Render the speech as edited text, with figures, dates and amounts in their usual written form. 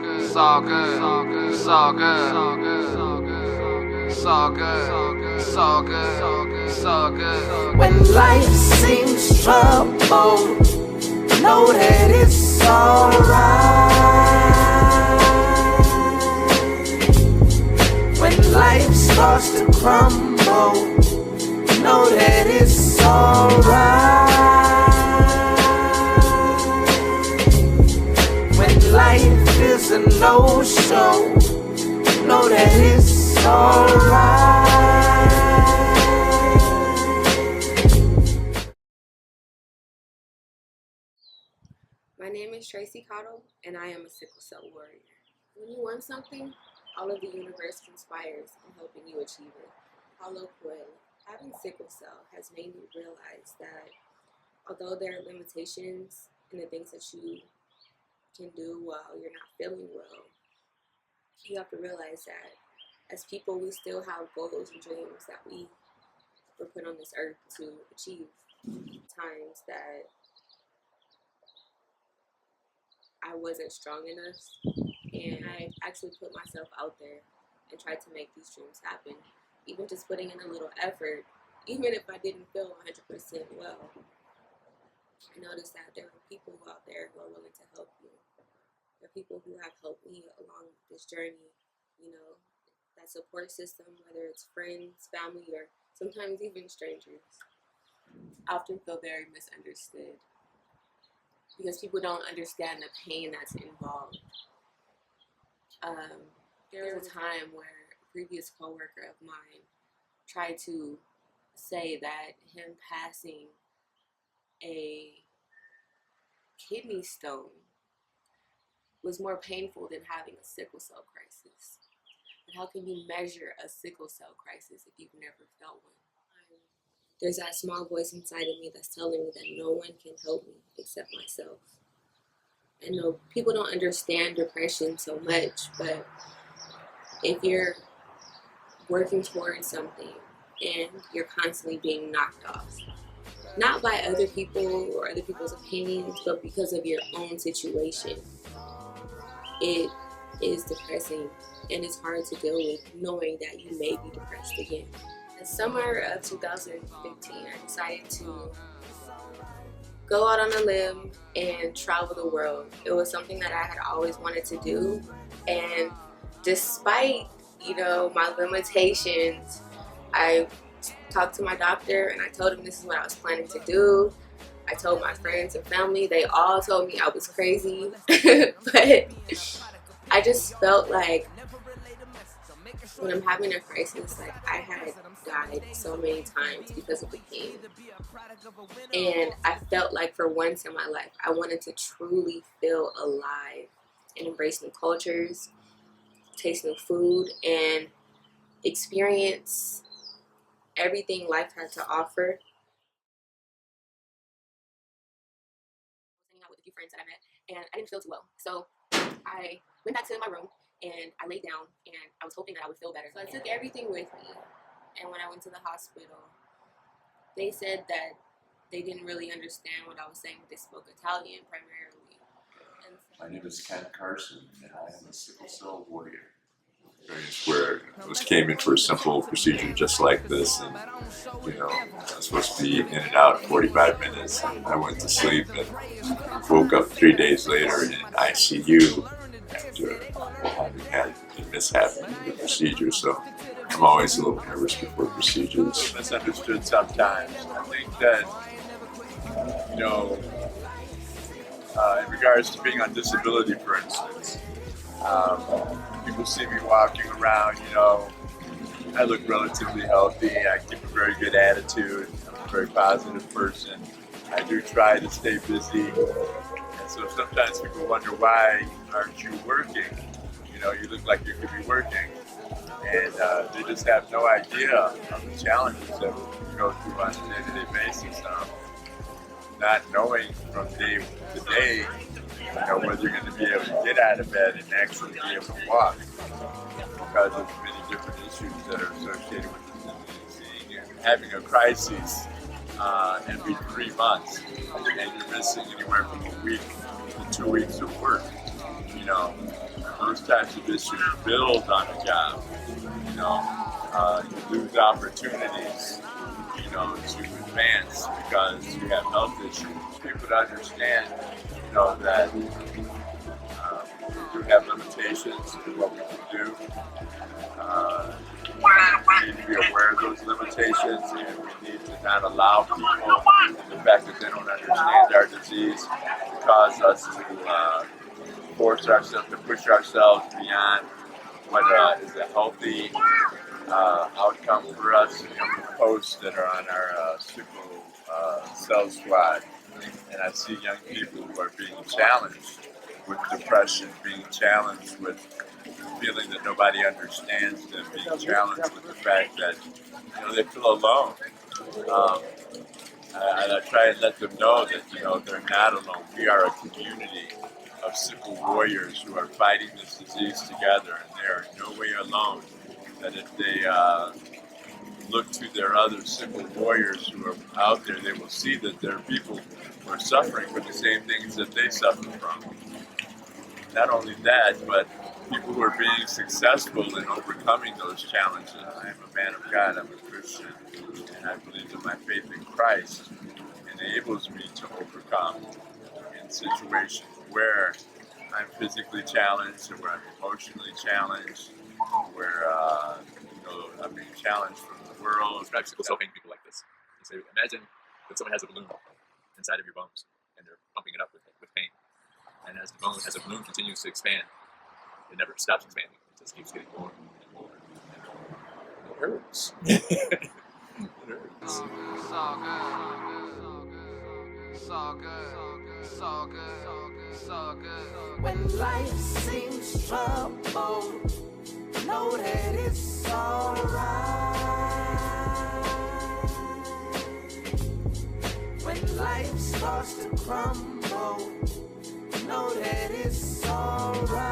It's all good. It's all good. It's all good. It's all good. It's all good. When life seems troubled, know that it's alright. When life starts to crumble, know that it's alright. When life is a no-show, know that it's alright. My name is Tracy Cottle, and I am a sickle cell warrior. When you want something, all of the universe conspires in helping you achieve it. Paulo Coelho. Having sickle cell has made me realize that although there are limitations in the things that you can do while you're not feeling well, you have to realize that as people, we still have goals and dreams that we were put on this earth to achieve. Times that I wasn't strong enough, and I actually put myself out there and tried to make these dreams happen. Even just putting in a little effort, even if I didn't feel 100% well, I noticed that there are people out there who are willing to help you. There are people who have helped me along this journey, that support system, whether it's friends, family, or sometimes even strangers. I often feel very misunderstood because people don't understand the pain that's involved. There was a time where a previous coworker of mine tried to say that him passing a kidney stone was more painful than having a sickle cell crisis. But how can you measure a sickle cell crisis if you've never felt one? There's that small voice inside of me that's telling me that no one can help me except myself. I know people don't understand depression so much, but if you're working towards something and you're constantly being knocked off, not by other people or other people's opinions, but because of your own situation, it is depressing and it's hard to deal with knowing that you may be depressed again. In the summer of 2015, I decided to go out on a limb and travel the world. It was something that I had always wanted to do, and despite my limitations, I talked to my doctor and I told him this is what I was planning to do. I told my friends and family. They all told me I was crazy, but I just felt like when I'm having a crisis, like I had died so many times because of the pain. And I felt like for once in my life, I wanted to truly feel alive and embrace new cultures, taste new food, and experience everything life had to offer. Hanging out with a few friends that I met, and I didn't feel too well. So I went back to my room and I laid down and I was hoping that I would feel better. So I took everything with me, and when I went to the hospital, they said that they didn't really understand what I was saying. They spoke Italian primarily. And my name is Ken Carson, and I am a sickle cell warrior. Where I came in for a simple procedure just like this, and I was supposed to be in and out in 45 minutes. And I went to sleep and woke up 3 days later in ICU after having had a mishap in the procedure. So I'm always a little nervous before procedures. Misunderstood sometimes. I think that in regards to being on disability, for instance. People see me walking around, I look relatively healthy, I keep a very good attitude, I'm a very positive person. I do try to stay busy, and so sometimes people wonder, why aren't you working? You look like you could be working, and they just have no idea of the challenges that we go through on a day-to-day basis. Not knowing from day to day whether you're going to be able to get out of bed and actually be able to walk because of many different issues that are associated with this disease. Having a crisis every 3 months, and you're missing anywhere from a week to 2 weeks of work. types of issues build on a job. You know, you lose opportunities, you know, to advance because you have health issues. People to understand, you know, that we do have limitations to what we can do. We need to be aware of those limitations, and we need to not allow people, the fact that they don't understand our disease, to cause us to force ourselves, to push ourselves beyond what is a healthy outcome for us. You know, posts that are on our sickle cell squad, and I see young people who are being challenged with depression, being challenged with feeling that nobody understands them, being challenged with the fact that, you know, they feel alone. And I try and let them know that, you know, they're not alone. We are a community of sickle warriors who are fighting this disease together, and they are in no way alone. That if they look to their other sickle warriors who are out there, they will see that there are people who are suffering from the same things that they suffer from. Not only that, but people who are being successful in overcoming those challenges. I am a man of God, I'm a Christian, and I believe that my faith in Christ enables me to overcome in situations where I'm physically challenged, or where I'm emotionally challenged, where you know, I'm being challenged from the world. Describe sickle cell pain to people like this. They say, imagine that someone has a balloon inside of your bones, and they're pumping it up with pain. And as the bone, as the balloon continues to expand, it never stops expanding. It just keeps getting more and more and more. It hurts. It hurts. It's all good. It's all good. It's all good. It's all good. When life seems troubled, know that it's alright. When life starts to crumble, know that it's alright.